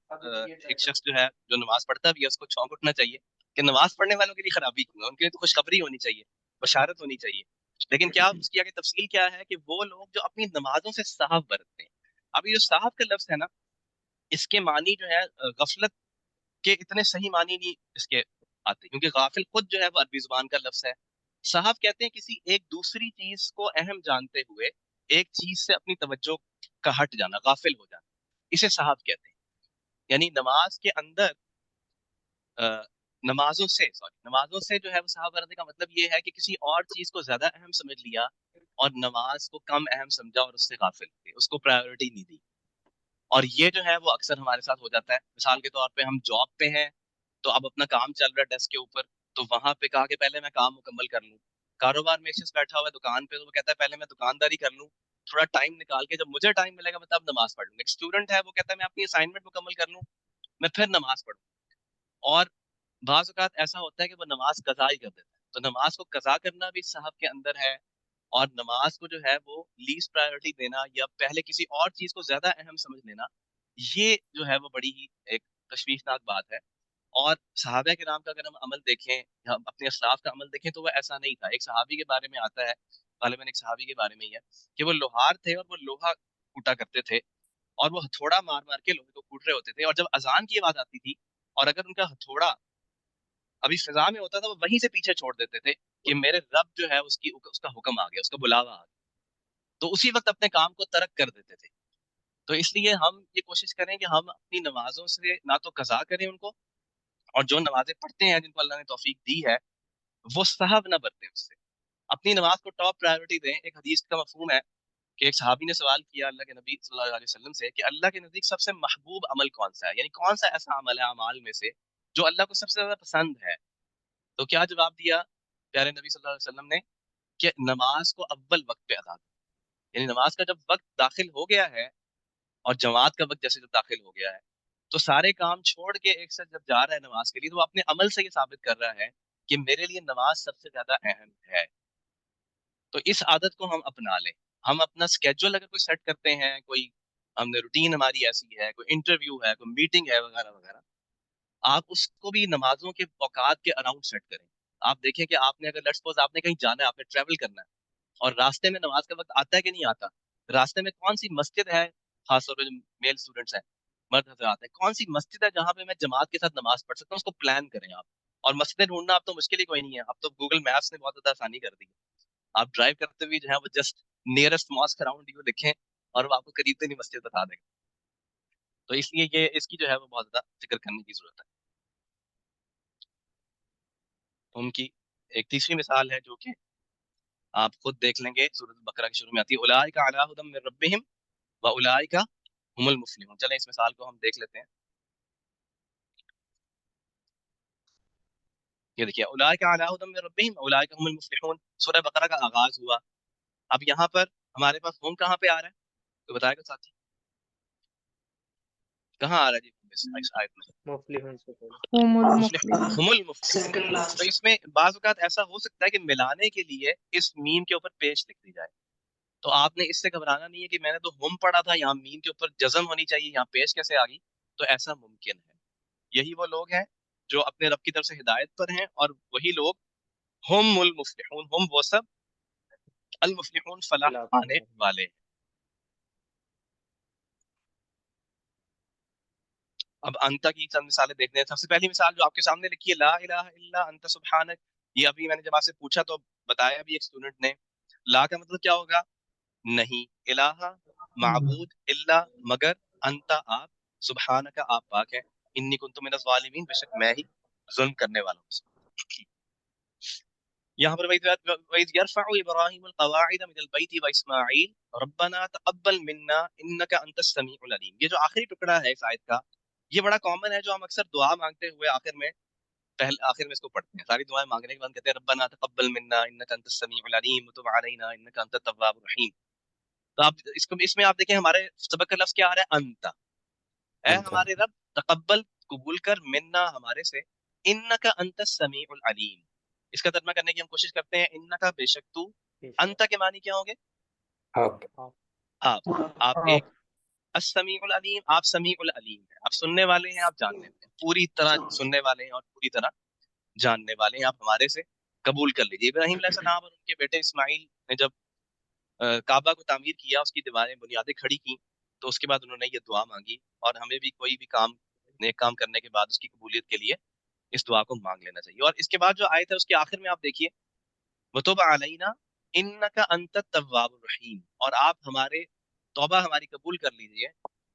ایک شخص جو ہے جو نماز پڑھتا بھی ہے اس کو چونک اٹھنا چاہیے کہ نماز پڑھنے والوں کے لیے خرابی کیوں ہے؟ ان کے لیے تو خوشخبری ہونی چاہیے، بشارت ہونی چاہیے. لیکن کیا اس کی آگے تفصیل کیا ہے کہ وہ لوگ جو اپنی نمازوں سے صاحب برتتے ہیں. اب یہ جو صاحب کا لفظ ہے نا، اس کے معنی جو ہے غفلت کے اتنے صحیح معنی نہیں اس کے آتے، کیونکہ غافل خود جو ہے وہ عربی زبان کا لفظ ہے. صاحب کہتے ہیں کسی ایک دوسری چیز کو اہم جانتے ہوئے ایک چیز سے اپنی توجہ کا ہٹ جانا، غافل ہو جانا، اسے صاحب کہتے ہیں. یعنی نماز کے اندر نمازوں سے جو ہے وہ صاحب برتنے کا مطلب یہ ہے کہ کسی اور چیز کو زیادہ اہم سمجھ لیا اور نماز کو کم اہم سمجھا اور اس سے غافل ہوئے، اس کو پرائیورٹی نہیں دی. اور یہ جو ہے وہ اکثر ہمارے ساتھ ہو جاتا ہے. مثال کے طور پہ ہم جاب پہ ہیں تو اب اپنا کام چل رہا ہے ڈیسک کے اوپر، تو وہاں پہ کہا کہ پہلے میں کام مکمل کر لوں. کاروبار میں شخص بیٹھا ہوا ہے دکان پہ، تو وہ کہتا ہے پہلے میں دکانداری کر لوں، تھوڑا ٹائم نکال کے جب مجھے ٹائم ملے گا میں تب نماز پڑھ لوں. ایک اسٹوڈنٹ ہے وہ کہتا ہے میں اپنی اسائنمنٹ مکمل کر لوں میں پھر نماز پڑھوں. اور بعض اوقات ایسا ہوتا ہے کہ وہ نماز قضا ہی کر دیتا ہے. تو نماز کو قضا کرنا بھی صاحب کے اندر ہے، اور نماز کو جو ہے وہ لیسٹ پرائیورٹی دینا یا پہلے کسی اور چیز کو زیادہ اہم سمجھ لینا، یہ جو ہے وہ بڑی ہی ایک تشویشناک بات ہے. اور صحابہ کرام کا اگر ہم عمل دیکھیں، ہم اپنے اسلاف کا عمل دیکھیں تو وہ ایسا نہیں تھا. ایک صحابی کے بارے میں آتا ہے، غالباً ایک صحابی کے بارے میں ہی ہے کہ وہ لوہار تھے اور وہ لوہا کوٹا کرتے تھے، اور وہ ہتھوڑا مار مار کے لوہے کو کوٹ رہے ہوتے تھے. اور جب اذان کی آواز آتی تھی اور اگر ان کا ہتھوڑا ابھی فضا میں ہوتا تھا، وہ وہیں سے پیچھے چھوڑ دیتے تھے کہ میرے رب جو ہے اس کا حکم آ گیا، اس کا بلاوا آ گیا، تو اسی وقت اپنے کام کو ترک کر دیتے تھے. تو اس لیے ہم یہ کوشش کریں کہ ہم اپنی نمازوں سے نہ تو قضا کریں ان کو، اور جو نمازیں پڑھتے ہیں جن کو اللہ نے توفیق دی ہے وہ صاحب نہ برتیں اس سے، اپنی نماز کو ٹاپ پرائیورٹی دیں. ایک حدیث کا مفہوم ہے کہ ایک صحابی نے سوال کیا اللہ کے نبی صلی اللہ علیہ وسلم سے کہ اللہ کے نزدیک سب سے محبوب عمل کون سا ہے، یعنی کون سا ایسا عمل ہے اعمال میں سے جو اللہ کو سب سے زیادہ پسند ہے. تو کیا جواب دیا پیارے نبی صلی اللہ علیہ وسلم نے کہ نماز کو اول وقت پہ ادا کریں. یعنی نماز کا جب وقت داخل ہو گیا ہے اور جماعت کا وقت جیسے جب داخل ہو گیا ہے تو سارے کام چھوڑ کے ایک سے جب جا رہا ہے نماز کے لیے تو وہ اپنے عمل سے یہ ثابت کر رہا ہے کہ میرے لیے نماز سب سے زیادہ اہم ہے. تو اس عادت کو ہم اپنا لیں. ہم اپنا اسکیجول اگر کوئی سیٹ کرتے ہیں، کوئی ہم نے روٹین ہماری ایسی ہے، کوئی انٹرویو ہے، کوئی میٹنگ ہے وغیرہ وغیرہ، آپ اس کو بھی نمازوں کے اوقات کے اراؤنڈ سیٹ کریں. آپ دیکھیں کہ آپ نے اگر لیٹس سپوز آپ نے کہیں جانا ہے، آپ نے ٹریول کرنا ہے اور راستے میں نماز کا وقت آتا ہے کہ نہیں آتا، راستے میں کون سی مسجد ہے، خاص طور پہ جو میل اسٹوڈنٹس ہیں، مرد حضرات ہیں، کون سی مسجد ہے جہاں پہ میں جماعت کے ساتھ نماز پڑھ سکتا ہوں، اس کو پلان کریں آپ. اور مسجدیں ڈھونڈنا اب تو مشکل ہی کوئی نہیں ہے، اب تو گوگل میپس نے بہت زیادہ آسانی کر دی ہے. آپ ڈرائیو کرتے ہوئے جو ہے وہ just nearest mask around you لکھیں اور وہ آپ کو قریب ترین مسجد بتا دے گا. تو اس لیے یہ اس کی جو ہے وہ بہت زیادہ فکر کرنے کی ضرورت ہے. ان کی ایک تیسری مثال ہے جو کہ آپ خود دیکھ لیں گے، سورۃ البقرہ کے شروع میں آتی ہے اولئک علی ھدی من ربہم واولئک هم المفلحون. چلیں اس مثال کو ہم دیکھ لیتے ہیں. یہ دیکھیے اولئک علی ھدی من ربہم واولئک هم المفلحون، سورہ بقرہ کا آغاز ہوا. اب یہاں پر ہمارے پاس ہم کہاں پہ آ رہا ہے تو بتائے گا ساتھی کہاں آ رہا ہے جی اس آیت میں؟ مفلحون سے پہلے. هم المفلحون. تو اس میں بعض اوقات ایسا ہو سکتا ہے کہ ملانے کے لیے اس میم کے اوپر پیش لکھ دی جائے. تو آپ نے اس سے گھبرانا نہیں ہے کہ میں نے تو ہم پڑھا تھا، یہاں میم کے اوپر جزم ہونی چاہیے، یہاں پیش کیسے آ گئی. تو ایسا ممکن ہے. یہی وہ لوگ ہیں جو اپنے رب کی طرف سے ہدایت پر ہیں، اور وہی لوگ ہم المفلحون، ہم وہ سب، المفلحون فلاح پانے والے ہیں. اب انتا کی چند مثالیں دیکھتے ہیں. سب سے پہلی مثال جو آپ کے سامنے لکھی ہے لا الہ الا انت سبحانک. یہ ابھی میں نے جب آپ سے پوچھا تو بتایا بھی ایک اسٹوڈنٹ نے لا کا مطلب کیا ہوگا، نہیں، الہ معبود الا مگر، انت آپ، سبحانک آپ پاک ہیں، انی کنت من الظالمین بے شک میں ہی ظلم کرنے والا ہوں۔ یہاں پر وَإِذْ يَرْفَعُ إِبْرَاهِيمُ الْقَوَاعِدَ مِنَ الْبَيْتِ وَإِسْمَاعِيلُ رَبَّنَا تَقَبَّلْ مِنَّا إِنَّكَ أَنْتَ السَّمِيعُ الْعَلِيمُ، یہ جو آخری ٹکڑا ہے اس آیت کا، یہ بڑا کامن ہے، جو ہم اکثر دعا مانگتے ہوئے آخر میں اس کو پڑھتے ہیں۔ ساری دعائیں مانگنے کے بعد کہتے ہیں ربنا تقبل منا انک انت السمیع العلیم وتب علینا انک انت التواب الرحیم۔ تو آپ اس میں آپ دیکھیں ہمارے سبق کا لفظ کیا آ رہا ہے؟ انت، اے انت ہمارے رب، تقبل قبول کر، منا ہمارے سے، انک انت السمیع العلیم۔ اس کا ترجمہ کرنے کی ہم کوشش کرتے ہیں، انک بے شک تو، انت کے معنی کیا ہوں گے؟ آپ آپ ایک، السمیع العلیم آپ سمیع العلیم ہیں، آپ سننے والے ہیں، آپ جاننے والے ہیں، پوری طرح سننے والے ہیں اور پوری طرح جاننے والے ہیں، آپ ہمارے سے قبول کر لیجیے۔ ابراہیم علیہ السلام اور ان کے بیٹے اسماعیل نے جب کعبہ کو تعمیر کیا، اس کی دیواریں بنیادیں کھڑی کی، تو اس کے بعد انہوں نے یہ دعا مانگی، اور ہمیں بھی کوئی بھی کام، نیک کام کرنے کے بعد اس کی قبولیت کے لیے اس دعا کو مانگ لینا چاہیے۔ اور اس کے بعد جو آیت ہے اس کے آخر میں آپ دیکھیے، وَتُبْ عَلَيْنَا إِنَّكَ أَنْتَ التَّوَّابُ الرَّحِيمُ، اور آپ ہمارے توبہ ہماری قبول کر لیجیے،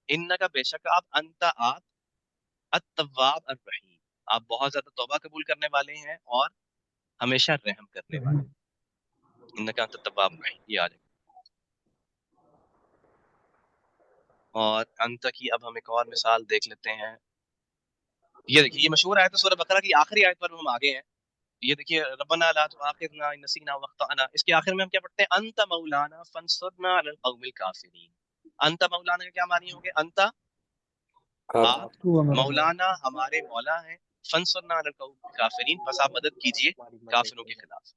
انکا بے شک آپ، انت آپ، التواب الرحیم آپ بہت زیادہ توبہ قبول کرنے والے ہیں اور ہمیشہ رحم کرنے والے ہیں۔ انکا انت التواب الرحیم، یہ آ جائے۔ اور انت کی اب ہم ایک اور مثال دیکھ لیتے ہیں۔ یہ دیکھیے، یہ مشہور آیت ہے سورہ بقرہ کی آخری آیت پر ہم آگے ہیں۔ یہ دیکھیے، ربنا لا تؤاخذنا ان نسینا واخطأنا، اس کے آخر میں ہم کیا پڑھتے ہیں؟ انت مولانا فانصرنا علی القوم الکافرین۔ انت مولانا کا کیا معنی ہوں گے؟ انت آپ، مولانا ہمارے مولا ہیں، فانصرنا علی القوم الکافرین پس آپ مدد کیجئے کافروں کے خلاف۔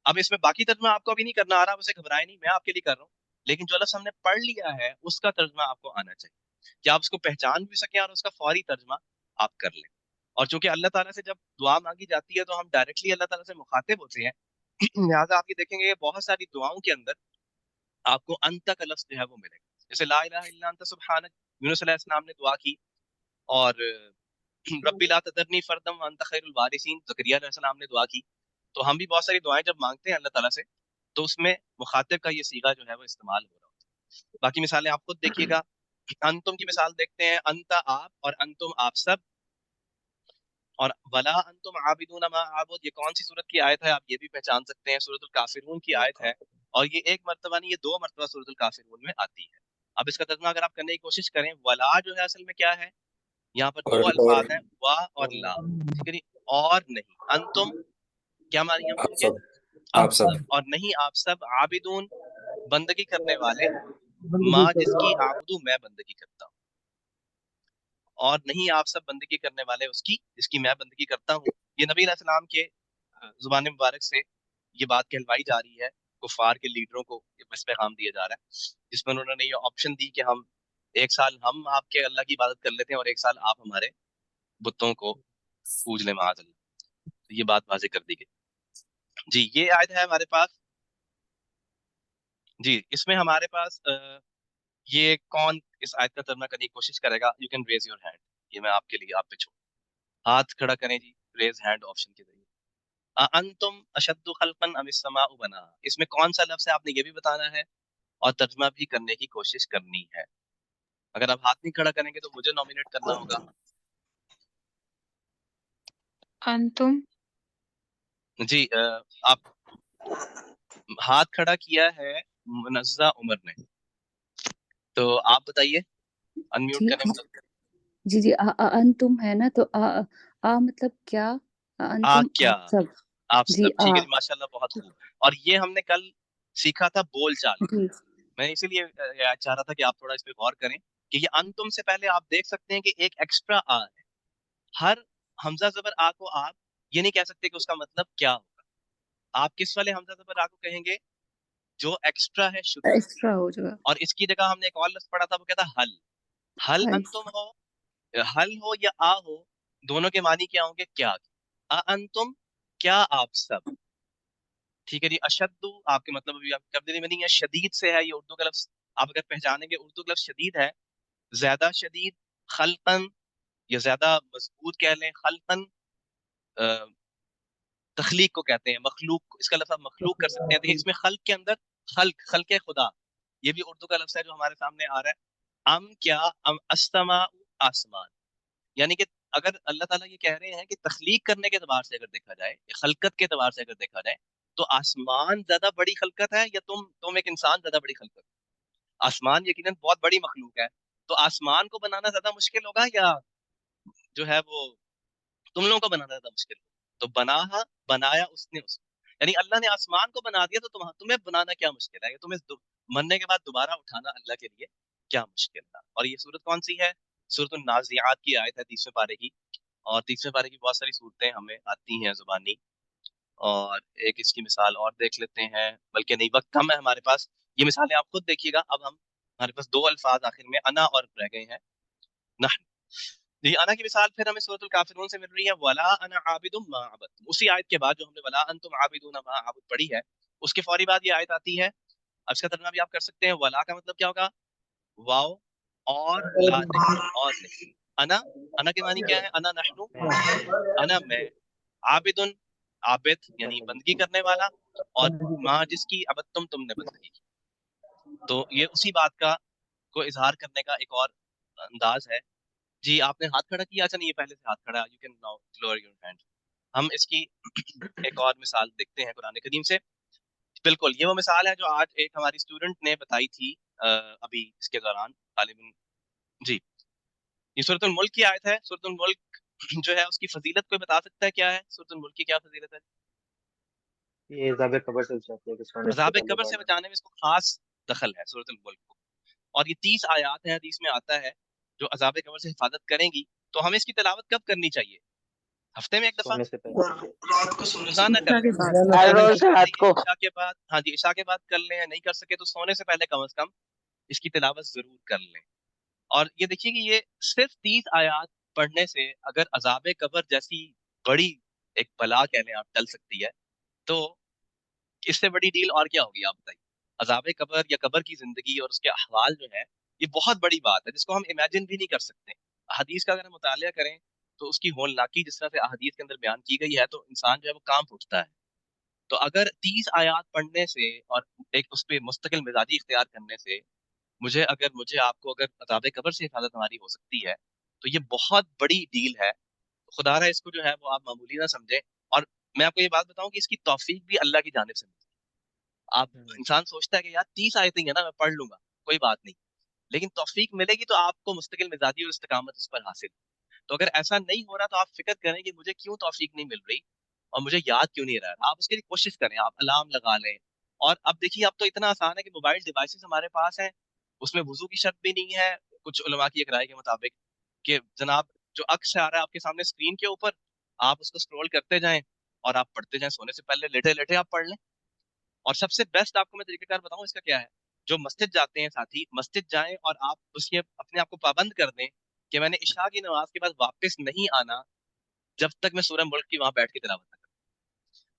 اب اس میں باقی ترجمہ آپ کو ابھی نہیں کرنا آ رہا، اسے گھبرائے نہیں، میں آپ کے لیے کر رہا ہوں، لیکن جو لفظ ہم نے پڑھ لیا ہے اس کا ترجمہ آپ کو آنا چاہیے کہ آپ اس کو پہچان بھی سکیں اور اس کا فوری ترجمہ آپ کر لیں۔ اور چونکہ اللہ تعالیٰ سے جب دعا مانگی جاتی ہے تو ہم ڈائریکٹلی اللہ تعالیٰ سے مخاطب ہوتے ہیں، لہٰذا آپ یہ دیکھیں گے بہت ساری دعاؤں کے اندر آپ کو انت کا لفظ جو ہے وہ ملے گا۔ جیسے لا الہ الا انت سبحانک، یونس علیہ السلام نے دعا کی، اور ربی لا تذرنی فردا وانت خیر الوارثین، زکریا علیہ السلام نے دعا کی۔ تو ہم بھی بہت ساری دعائیں جب مانگتے ہیں اللہ تعالیٰ سے تو اس میں مخاطب کا یہ صیغہ جو ہے وہ استعمال ہو رہا ہوتا ہے۔ باقی مثالیں آپ خود دیکھیے گا۔ انتم کی مثال دیکھتے ہیں، انت آپ، اور انتم آپ سب، اور ولا انتم عابدون ما اعبد، یہ کون سی سورت کی آیت ہے آپ یہ بھی پہچان سکتے ہیں، سورۃ الکافرون کی آیت ہے، اور یہ ایک مرتبہ نہیں، یہ 2 مرتبہ سورۃ الکافرون میں آتی ہے۔ اب اس کا ترجمہ اگر آپ کرنے کی کوشش کریں، ولا جو ہے اصل میں کیا ہے؟ یہاں پر 2 الفاظ ہیں، وا اور لا، ٹھیک ہے جی، اور نہیں، انتم کیا معنی ہوں آپ گے؟ سب آپ آپ سب سب، اور نہیں آپ سب، عابدون بندگی کرنے والے، ماں جس کی آبدو میں بندگی کرتا ہوں، اور نہیں آپ سب بندگی کرنے والے اس کی جس کی میں بندگی کرتا ہوں۔ یہ نبی علیہ السلام کے زبان مبارک سے یہ بات کہلوائی جا رہی ہے، کفار کے لیڈروں کو اس پیغام دیا جا رہا ہے، جس میں انہوں نے یہ آپشن دی کہ ہم ایک سال ہم آپ کے اللہ کی عبادت کر لیتے ہیں اور ایک سال آپ ہمارے بتوں کو پوج لیں معاذ اللہ۔ یہ بات واضح کر دی گئی۔ جی یہ آیت ہے ہمارے پاس۔ جی اس میں ہمارے پاس یہ کون اس آیت کا ترجمہ کرنے کی کوشش کرے گا؟ You can raise your hand, یہ میں آپ کے لیے آپ پہ چھوڑ، ہاتھ کھڑا کریں جی ریز ہینڈ آپشن کے ذریعے۔ انتم اشد خلقا ام السماء بناہا، اس میں کون سا لفظ ہے آپ نے یہ بھی بتانا ہے اور ترجمہ بھی کرنے کی کوشش کرنی ہے۔ اگر آپ ہاتھ نہیں کھڑا کریں گے تو مجھے نامینیٹ کرنا ہوگا۔ انتم جی آپ ہاتھ کھڑا کیا ہے منزہ عمر نے، تو آپ بتائیے، انمیوٹ جی کریں مطلب جی انتم ہے نا، تو مطلب کیا؟ انتم کیا آپ سب، آپ جی سب، ٹھیک ہے جی، ماشاءاللہ بہت خوب۔ اور یہ ہم نے کل سیکھا تھا بول چال، جی میں اسی لیے چاہ رہا تھا کہ آپ تھوڑا اس پہ غور کریں کہ یہ انتم سے پہلے آپ دیکھ سکتے ہیں کہ ایک ایکسٹرا آ ہے۔ ہر حمزہ زبر آ کو آپ یہ نہیں کہہ سکتے کہ اس کا مطلب کیا ہوگا، آپ کس والے حمزہ زبر آ کو کہیں گے؟ جو ایکسٹرا ہے شروع میں۔ ایکسٹرا ہو جائے گا، اور اس کی جگہ ہم نے ایک اور لفظ پڑھا تھا، وہ کہتا حل، حل انتم ہو، حل ہو یا آ ہو، دونوں کے معنی کیا ہوں گے؟ کیا انتم، کیا آپ سب، ٹھیک ہے جی۔ اشد آپ کے مطلب ابھی آپ کب نہیں ہے، شدید سے ہے، یہ اردو کا لفظ آپ اگر پہچانیں گے، اردو کا لفظ شدید ہے، زیادہ شدید، خلقن یا زیادہ مضبوط کہہ لیں، خلقن تخلیق کو کہتے ہیں، مخلوق، اس کا لفظ آپ مخلوق کر سکتے ہیں۔ دیکھیں اس میں خلق کے اندر خلق خدا، یہ بھی اردو کا لفظ ہے جو ہمارے سامنے آ رہا ہے. ام کیا ام السماء آسمان. یعنی کہ اگر اللہ تعالیٰ یہ کہہ رہے ہیں کہ تخلیق کرنے کے اعتبار سے اگر دیکھا جائے, خلقت کے اعتبار سے اگر دیکھا جائے, تو آسمان زیادہ بڑی خلقت ہے یا تم ایک انسان زیادہ بڑی خلقت؟ آسمان یقیناً بہت بڑی مخلوق ہے, تو آسمان کو بنانا زیادہ مشکل ہوگا یا جو ہے وہ تم لوگوں کو بنانا زیادہ مشکل ہوگا؟ تو بنایا اس نے اس کو. یعنی اللہ نے آسمان کو بنا دیا, تو تمہیں بنانا کیا مشکل ہے, یا تمہیں مرنے کے بعد دوبارہ اٹھانا اللہ کے لیے کیا مشکل تھا. اور یہ صورت کون سی ہے؟ سورۃ النازعات کی آیت ہے 30ویں پارے کی. اور 30ویں پارے کی بہت ساری صورتیں ہمیں آتی ہیں زبانی, اور ایک اس کی مثال اور دیکھ لیتے ہیں, بلکہ نہیں وقت کم ہے ہمارے پاس, یہ مثالیں آپ خود دیکھیے گا. اب ہمارے پاس 2 الفاظ آخر میں انا اور رہ گئے ہیں نحن. یہ انا کی مثال پھر ہمیں سورۃ الکافرون سے مل رہی ہے, ولا انا عابد ما عبدتم. اسی آیت کے بعد جو ہم نے ولا انتم عابدون ما اعبد پڑھی ہے, اس کے فوری بعد یہ آیت آتی ہے. اب اس کا ترجمہ بھی آپ کر سکتے ہیں, ولا کا مطلب کیا ہوگا؟ واو اور لا نہیں, اور نہیں. انا کے معنی کیا ہے؟ انا نحنو, انا میں, عابدن عابد یعنی بندگی کرنے والا, اور ماں جس کی عبدتم تم نے بندگی کی. تو یہ اسی بات کو اظہار کرنے کا ایک اور انداز ہے. جی آپ نے ہاتھ کھڑا کیا؟ اچھا نہیں, یہ پہلے سے ہاتھ کھڑا, you can now lower your hand. ہم اس کی ایک اور مثال دیکھتے ہیں قرآن کریم سے. بالکل یہ وہ مثال ہے جو آج ایک ہماری اسٹوڈنٹ نے بتائی تھی ابھی اس کے دوران غالباً. جی یہ سورۃ الملک کی آیت ہے. سورۃ الملک جو ہے اس کی فضیلت کوئی بتا سکتا ہے کیا ہے؟ سورۃ الملک کی کیا فضیلت ہے؟ یہ عذاب قبر سے بچاتی ہے کہ سونے سے عذاب پہلے قبر سے پڑھ لیں. بچانے میں اس کو خاص دخل ہے سورۃ الملک کو. اور یہ 30 آیات ہیں, حدیث میں آتا ہے, جو عذاب قبر سے حفاظت کریں گی. تو ہمیں اس کی تلاوت کب کرنی چاہیے؟ ہفتے میں ایک دفعہ؟ سونے سے پہلے روزانہ کر عشاء لیں. کے بعد ہر اگر روز کر سکتے رات ہیں کو. عشاء کے بعد, ہاں جی عشاء کے بعد کر لیں, یا نہیں کر سکے تو سونے سے پہلے کم از کم اس کی تلاوت ضرور کر لیں. اور یہ دیکھیے کہ یہ صرف 30 آیات پڑھنے سے اگر عذاب قبر جیسی بڑی ایک بلا کہہ لیں آپ ٹل سکتی ہے, تو اس سے بڑی ڈیل اور کیا ہوگی آپ بتائیے. عذاب قبر یا قبر کی زندگی اور اس کے احوال جو ہے, یہ بہت بڑی بات ہے جس کو ہم امیجن بھی نہیں کر سکتے. حدیث کا اگر ہم مطالعہ کریں تو اس کی ہولناکی جس طرح سے احادیث کے اندر بیان کی گئی ہے, تو انسان جو ہے وہ کانپ اٹھتا ہے. تو اگر 30 آیات پڑھنے سے اور ایک اس پہ مستقل مزاجی اختیار کرنے سے مجھے آپ کو اگر عذاب قبر سے حفاظت ہماری ہو سکتی ہے, تو یہ بہت بڑی ڈیل ہے. خدا رہا اس کو جو ہے وہ آپ معمولی نہ سمجھیں. اور میں آپ کو یہ بات بتاؤں کہ اس کی توفیق بھی اللہ کی جانب سے ملتی ہے. آپ انسان سوچتا ہے کہ یار 30 آیتیں ہیں نا, میں پڑھ لوں گا, کوئی بات نہیں, لیکن توفیق ملے گی تو آپ کو مستقل مزاجی اور استقامت اس پر حاصل. تو اگر ایسا نہیں ہو رہا تو آپ فکر کریں کہ مجھے کیوں توفیق نہیں مل رہی اور مجھے یاد کیوں نہیں رہا. آپ اس کے لیے کوشش کریں, آپ الارم لگا لیں. اور اب دیکھیے اب تو اتنا آسان ہے کہ موبائل ڈیوائسز ہمارے پاس ہیں, اس میں وضو کی شرط بھی نہیں ہے. کچھ علماء کی ایک رائے کے مطابق کہ جناب جو عکس آ رہا ہے آپ کے سامنے اسکرین کے اوپر, آپ اس کو اسکرول کرتے جائیں اور آپ پڑھتے جائیں, سونے سے پہلے لیٹے لیٹے آپ پڑھ لیں. اور سب سے بیسٹ آپ کو میں طریقہ کار بتاؤں اس کا کیا ہے, جو مسجد جاتے ہیں ساتھی, مسجد جائیں اور آپ اس کے اپنے آپ کو پابند کر دیں کہ میں نے عشاء کی نماز کے بعد واپس نہیں آنا جب تک میں سورہ ملک کی وہاں بیٹھ کے تلاوت نہ کروں.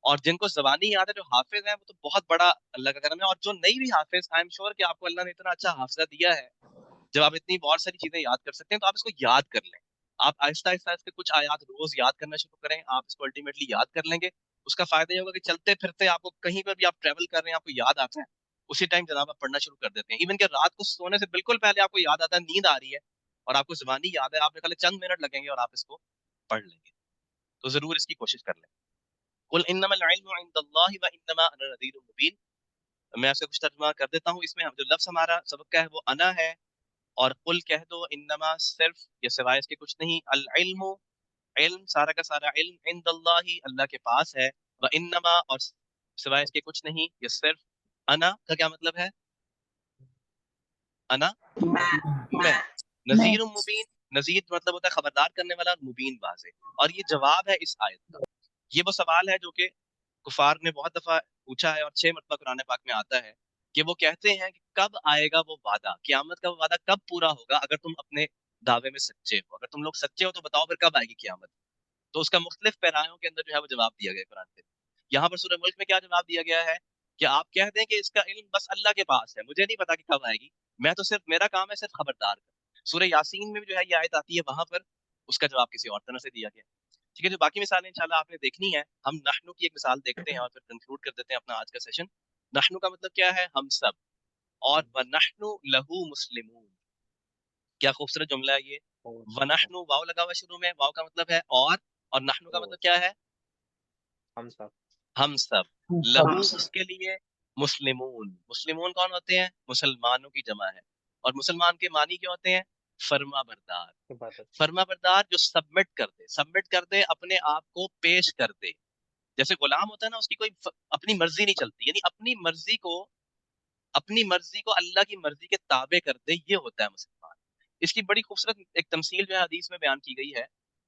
اور جن کو زبانی یاد ہے, جو حافظ ہیں, وہ تو بہت بڑا اللہ کا کرم ہے. اور جو نہیں بھی حافظ, آئی ایم شیور کہ آپ کو اللہ نے اتنا اچھا حافظہ دیا ہے, جب آپ اتنی بہت ساری چیزیں یاد کر سکتے ہیں تو آپ اس کو یاد کر لیں. آپ آہستہ آہستہ اس کے کچھ آیات روز یاد کرنا شروع کریں, آپ اس کو الٹیمیٹلی یاد کر لیں گے. اس کا فائدہ یہ ہوگا کہ چلتے پھرتے آپ کو کہیں پر بھی آپ ٹریول کر رہے ہیں, آپ کو یاد آتا ہے, اسی ٹائم جناب آپ پڑھنا شروع کر دیتے ہیں. ایون کہ رات کو سونے سے بالکل پہلے آپ کو یاد آتا ہے, نیند آ رہی ہے اور آپ کو زبانی یاد ہے, آپ نے چند منٹ لگیں گے اور آپ اس کو پڑھ لیں گے. تو ضرور اس کی کوشش کر لیں. قل انما العلم عند اللہ وانما انا نذیر مبین. میں آپ سے کچھ ترجمہ کر دیتا ہوں. اس میں جو لفظ ہمارا سبق کا ہے وہ انا ہے, اور قل کہہ دو, انما صرف یا سوائے اس کے کچھ نہیں, العلم علم, سارا کا سارا علم, عند اللہ اللہ کے پاس ہے, وانما اور سوائے اس کے کچھ نہیں, یہ صرف. انا کا کیا مطلب ہے؟ انا میں, میں نذیر مبین, نذیر مطلب ہوتا ہے خبردار کرنے والا, اور مبین واضح. اور یہ جواب ہے اس آیت کا. یہ وہ سوال ہے جو کہ کفار نے بہت دفعہ پوچھا ہے, اور 6 مرتبہ قرآن پاک میں آتا ہے کہ وہ کہتے ہیں کہ کب آئے گا وہ وعدہ, قیامت کا وہ وعدہ کب پورا ہوگا, اگر تم اپنے دعوے میں سچے ہو, اگر تم لوگ سچے ہو تو بتاؤ پھر کب آئے گی قیامت. تو اس کا مختلف پیرایوں کے اندر جو ہے وہ جواب دیا گیا قرآن میں. یہاں پر سورہ ملک میں کیا جواب دیا گیا ہے کہ آپ کہہ دیں کہ اس کا علم بس اللہ کے پاس ہے, مجھے نہیں پتا کہ کب آئے گی, میں تو صرف, میرا کام ہے صرف خبردار کرنا. سورہ یاسین میں بھی جو ہے یہ آیت آتی ہے, وہاں پر اس کا جواب کسی اور طرح سے دیا گیا. ٹھیک ہے, جو باقی مثالیں انشاءاللہ آپ نے دیکھنی ہے. ہم نحنو کی ایک مثال دیکھتے ہیں اور پھر کنکلوڈ کر دیتے ہیں اپنا آج کا سیشن. نحنو کا مطلب کیا ہے؟ ہم سب. اور وَنَحْنُ لَهُ مُسْلِمُونَ. کیا خوبصورت جملہ ہے یہ. وَنَحْنُ واو لگا ہوا شروع میں, واو کا مطلب ہے اور نحنو کا مطلب کیا ہے؟ ہم سب. ہم سب. لہو اس کے لیے, مسلمون. مسلمون کون ہوتے ہیں؟ مسلمانوں کی جمع ہے. اور مسلمان کے معنی کیا ہوتے ہیں؟ فرما بردار. عبادت. فرما بردار جو سبمٹ کر دے اپنے آپ کو پیش کر دے. جیسے غلام ہوتا ہے نا, اس کی کوئی اپنی مرضی نہیں چلتی, یعنی اپنی مرضی کو اللہ کی مرضی کے تابع کر دے, یہ ہوتا ہے مسلمان. اس کی بڑی خوبصورت ایک تمثیل جو ہے حدیث میں بیان کی گئی ہے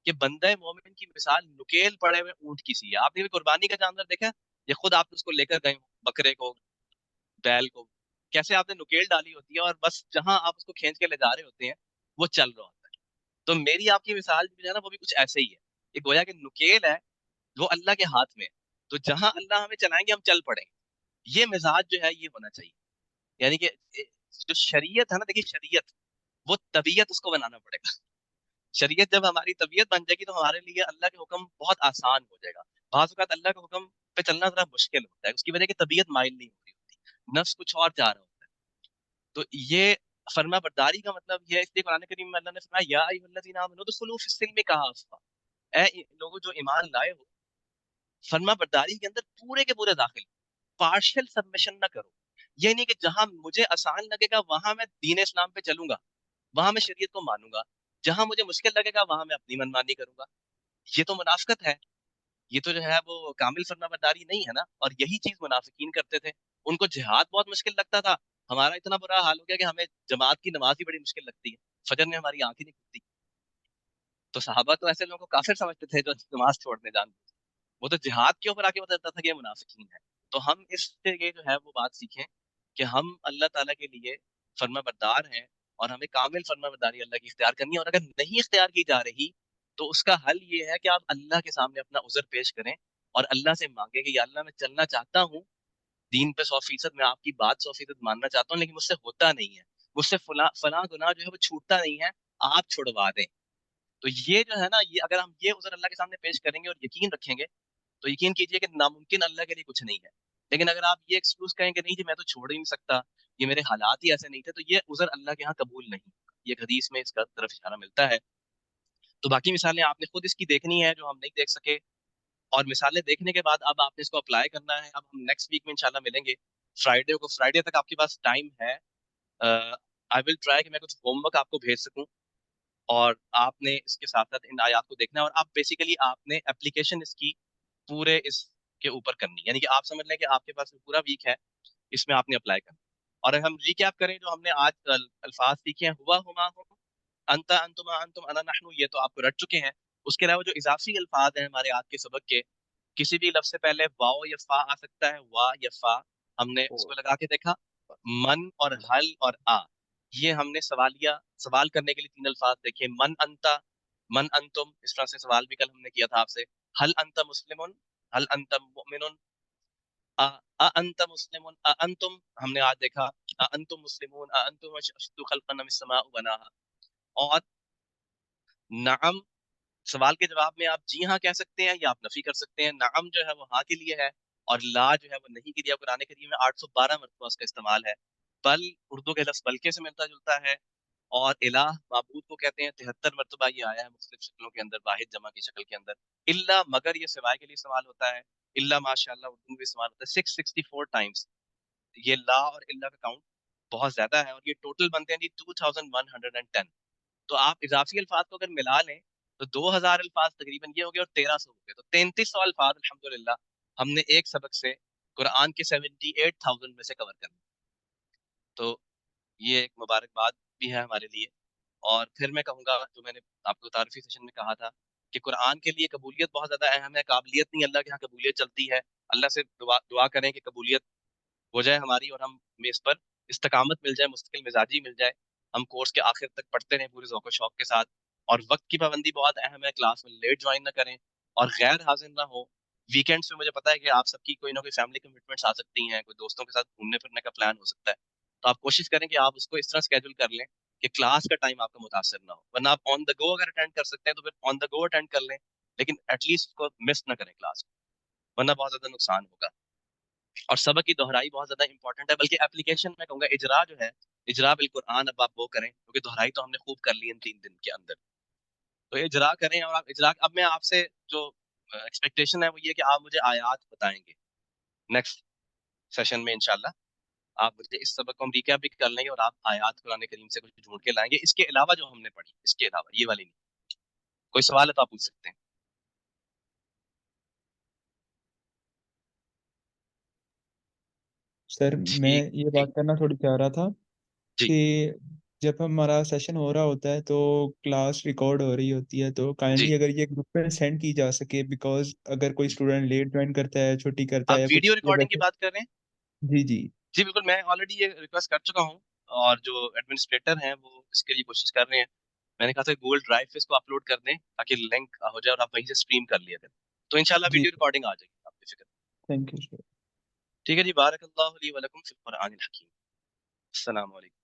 کہ بندہ مومن کی مثال نکیل پڑے ہوئے اونٹ کی سی ہے. آپ نے بھی قربانی کا جانور دیکھا, یہ خود آپ اس کو لے کر گئے ہوں, بکرے کو, بیل کو, کیسے آپ نے نکیل ڈالی ہوتی ہے اور بس جہاں آپ اس کو کھینچ کے لے جا رہے ہوتے ہیں وہ چل رہا ہوتا ہے. تو میری آپ کی مثال جو ہے نا, وہ بھی کچھ ایسے ہی ہے. یہ گویا کہ نکیل ہے وہ اللہ کے ہاتھ میں, تو جہاں اللہ ہمیں چلائیں گے ہم چل پڑیں گے. یہ مزاج جو ہے یہ ہونا چاہیے. یعنی کہ جو شریعت ہے نا, دیکھیے شریعت وہ طبیعت اس کو بنانا پڑے گا. شریعت جب ہماری طبیعت بن جائے گی تو ہمارے لیے اللہ کے حکم بہت آسان ہو جائے گا. بعض اوقات اللہ کے حکم پہ چلنا ذرا مشکل ہوتا ہے, اس کی وجہ کہ طبیعت مائل نہیں ہو رہی ہوتی, نفس کچھ اور جا رہا ہوتا ہے. تو یہ فرما برداری کا مطلب یہ ہے. اس لیے قرآن کریم میں اللہ نے فرمایا یا ایھا الذین آمنوا ادخلوا فی السلم کافۃ, اے لوگوں جو ایمان لائے ہو, فرما برداری کے اندر پورے کے پورے داخل, پارشل سبمیشن نہ کرو. یہ نہیں کہ جہاں مجھے آسان لگے گا وہاں میں دین اسلام پہ چلوں گا, وہاں میں شریعت کو مانوں گا, جہاں مجھے مشکل لگے گا وہاں میں اپنی منمانی کروں گا. یہ تو منافقت ہے, یہ تو جو ہے وہ کامل فرما برداری نہیں ہے نا. اور یہی چیز منافقین کرتے تھے. ان کو جہاد بہت مشکل لگتا تھا. ہمارا اتنا برا حال ہو گیا کہ ہمیں جماعت کی نماز ہی بڑی مشکل لگتی ہے, فجر میں ہماری آنکھ ہی نہیں کھلتی. تو صحابہ تو ایسے لوگوں کو کافر سمجھتے تھے جو نماز چھوڑنے جانتے تھے. وہ تو جہاد کے اوپر آ کے بتاتا تھا کہ یہ منافقین ہے. تو ہم اس سے یہ جو ہے وہ بات سیکھیں کہ ہم اللہ تعالیٰ کے لیے فرما بردار ہیں اور ہمیں کامل فرما برداری اللہ کی اختیار کرنی ہے. اور اگر نہیں اختیار کی جا رہی تو اس کا حل یہ ہے کہ آپ اللہ کے سامنے اپنا عذر پیش کریں اور اللہ سے مانگیں کہ یا اللہ میں چلنا چاہتا ہوں دین پہ 100%, میں آپ کی بات 100% ماننا چاہتا ہوں, لیکن مجھ سے ہوتا نہیں ہے, مجھ سے فلاں گناہ جو ہے وہ چھوٹتا نہیں ہے, آپ چھڑوا دیں. تو یہ جو ہے نا, یہ اگر ہم یہ عذر اللہ کے سامنے پیش کریں گے اور یقین رکھیں گے تو یقین کیجئے کہ ناممکن اللہ کے لیے کچھ نہیں ہے. لیکن اگر آپ یہ ایکسکیوز کہیں کہ نہیں جی میں تو چھوڑ ہی نہیں سکتا, یہ میرے حالات ہی ایسے نہیں تھے, تو یہ عذر اللہ کے ہاں قبول نہیں. یہ حدیث میں اس کا طرف اشارہ ملتا ہے. تو باقی مثالیں آپ نے خود اس کی دیکھنی ہے جو ہم نہیں دیکھ سکے, اور مثالیں دیکھنے کے بعد اب آپ نے اس کو اپلائی کرنا ہے. اب ہم نیکسٹ ویک میں انشاءاللہ ملیں گے فرائیڈے کو. فرائیڈے تک آپ کے پاس ٹائم ہے. آئی ول ٹرائی کہ میں کچھ ہوم ورک آپ کو بھیج سکوں, اور آپ نے اس کے ساتھ ساتھ ان آیات کو دیکھنا ہے, اور آپ بیسیکلی آپ نے اپلیکیشن اس کی پورے اس کے اوپر کرنی, یعنی کہ آپ سمجھ لیں کہ آپ کے پاس پورا ویک ہے, اس میں آپ نے اپلائی کرنا. اور اگر ہم ریکیپ کریں جو ہم نے آج الفاظ سیکھے ہیں, ہوا ہما ہم, انت انتما انتم انا نحن, یہ تو آپ کو رٹ چکے ہیں. اس کے علاوہ جو اضافی الفاظ ہیں ہمارے آج کے سبق کے, کسی بھی لفظ سے پہلے واو یا فا آ سکتا ہے, وا یا فا, ہم نے اس کو لگا کے دیکھا. من اور حل اور آ, یہ ہم نے سوال کرنے کے لیے 3 الفاظ دیکھے. من انتا, من انتم, اس طرح سے سوال بھی کل ہم نے کیا تھا آپ سے. حل انت مسلمن, حل انت مؤمن, انت مسلم, انتم ہم نے آج دیکھا انتم مسلمون, انتم اشد خلقا من السماء بناها. اور نعم سوال کے جواب میں آپ جی ہاں کہہ سکتے ہیں یا آپ نفی کر سکتے ہیں. نعم جو ہے وہ ہاں کے لیے ہے, اور لا جو ہے وہ نہیں کے لیے. قرآن کریم میں 812 مرتبہ اس کا استعمال ہے. بل اردو کے لفظ بلکہ سے ملتا جلتا ہے, اور الہ معبود کو کہتے ہیں. 73 مرتبہ یہ آیا ہے مختلف شکلوں کے اندر, واحد جمع کی شکل کے اندر. اللہ مگر یہ سوائے کے لیے استعمال ہوتا ہے. اللہ ماشاء اللہ اردو میں بھی استعمال ہوتا ہے 664 ٹائمز. یہ لا اور اللہ کا کاؤنٹ بہت زیادہ ہے, اور یہ ٹوٹل بنتے ہیں جی 2110. تو آپ اضافی الفاظ کو اگر ملا لیں تو 2000 الفاظ تقریباً یہ ہو گئے, اور 1300 ہو گئے, تو 3300 الفاظ الحمدللہ ہم نے ایک سبق سے قرآن کے 78,000 میں سے کور کر لیا. تو یہ ایک مبارکباد بھی ہے ہمارے لیے. اور پھر میں کہوں گا جو میں نے آپ کو تعارفی سیشن میں کہا تھا کہ قرآن کے لیے قبولیت بہت زیادہ اہم ہے. قابلیت نہیں, اللہ کے یہاں قبولیت چلتی ہے. اللہ سے دعا کریں کہ قبولیت ہو جائے ہماری, اور ہم میں اس پر استقامت مل جائے, مستقل مزاجی مل جائے, ہم کورس کے آخر تک پڑھتے رہیں پورے ذوق و شوق کے ساتھ. اور وقت کی پابندی بہت اہم ہے, کلاس میں لیٹ جوائن نہ کریں اور غیر حاضر نہ ہو. ویکینڈس میں مجھے پتا ہے کہ آپ سب کی کوئی نہ کوئی فیملی کمٹمنٹس آ سکتی ہیں, کوئی دوستوں کے ساتھ گھومنے پھرنے کا پلان ہو سکتا ہے. تو آپ کوشش کریں کہ آپ اس کو اس طرح اسکیجول کر لیں کہ کلاس کا ٹائم آپ کا متاثر نہ ہو. ورنہ آپ آن دا گو اگر اٹینڈ کر سکتے ہیں تو پھر آن دا گو اٹینڈ کر لیں, لیکن ایٹ لیسٹ اس کو مس نہ کریں کلاس کو, ورنہ بہت زیادہ نقصان ہوگا. اور سبق کی دہرائی بہت زیادہ امپورٹنٹ ہے، بلکہ اپلیکیشن میں کہوں گا اجرا جو ہے، اجرا بالقرآن اب آپ وہ کریں، کیونکہ دہرائی تو ہم نے خوب کر لی ان 3 دن کے اندر، تو اجرا کریں. اور آپ اجرا، اب میں آپ سے جو ایکسپیکٹیشن ہے وہ یہ کہ آپ مجھے آیات بتائیں گے نیکسٹ سیشن میں انشاءاللہ. آپ مجھے اس سبق کو ہم ریکیپ بھی کر لیں گے اور آپ آیات قرآن کریم سے کچھ ڈھونڈ کے لائیں گے اس کے علاوہ جو ہم نے پڑھی، اس کے علاوہ یہ والی نہیں. کوئی سوال ہے تو آپ پوچھ سکتے ہیں. سر میں ٹھیک یہ ٹھیک بات کرنا تھوڑی چاہ رہا تھا جی. کہ جب ہمارا سیشن ہو رہا ہوتا ہے تو کلاس ریکارڈ ہو رہی ہوتی ہے، تو جی کائنڈلی اگر یہ گروپ میں سینڈ کی جا سکے، بیکاز اگر کوئی اسٹوڈنٹ لیٹ جوائن کرتا ہے، چھٹی کرتا ہے آپ یا کچھ ویڈیو یا ریکارڈنگ کی ویسے. بات کر رہے ہیں؟ جی جی جی بالکل، میں آلریڈی یہ ریکویسٹ کر چکا ہوں اور جو ایڈمنسٹریٹر ہیں وہ اس کے لیے کوشش کر رہے ہیں. میں نے کہا تھا گوگل ڈرائیو پہ اس کو اپلوڈ کر دیں تاکہ لنک ہو جائے اور آپ وہیں سے اسٹریم کر لیا کریں، تو انشاءاللہ جی ویڈیو ریکارڈنگ آ جائے گی، آپ بے فکر. Thank you sir. ٹھیک ہے جی. بارک اللہ لی ولکم فی القرآن الحکیم. السلام علیکم.